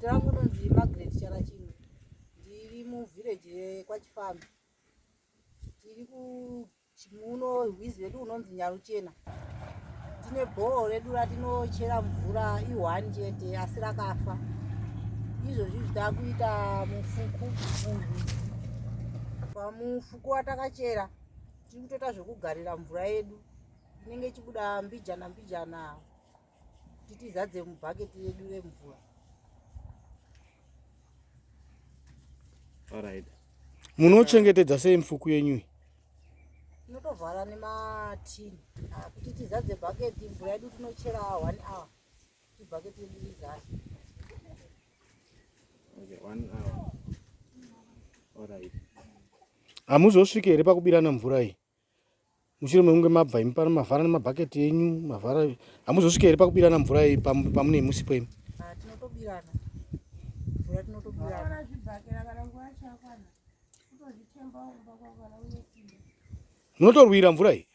Zita rangu rinonzi Margaret Charachino. Ndiri muvillage kwaChifambi. Tiri muno rwizi redu unonzi Nyaruchena. Tine bhoho redu ratinochera mvura i1 chete asi rakafa. Izvozvi zvida kuita mufuku murwizi. Pamufuku watakachera tiri kutoita zvokugarira mvura yedu inenge ichibuda mbijana titizadze mubhaketi redu remvura. Alright. Munochengetedza sei mifuku yenyu? Tinotovhara nematini kuti tizadze bhaketi mvura yedu tinochera 1 hour kuti bhaketi redu rizare. Okay, 1 hour. Alright. Hamuzosvika here pakubirana mvura iyi? Mushure mekunge mabva imi mavhara nemabhaketi enyu mavhara, hamuzosvika here pakubirana mvura iyi pamune musipo imi? Tinotobirana mvura, tinotobirana. Munotorwira mvura iyi?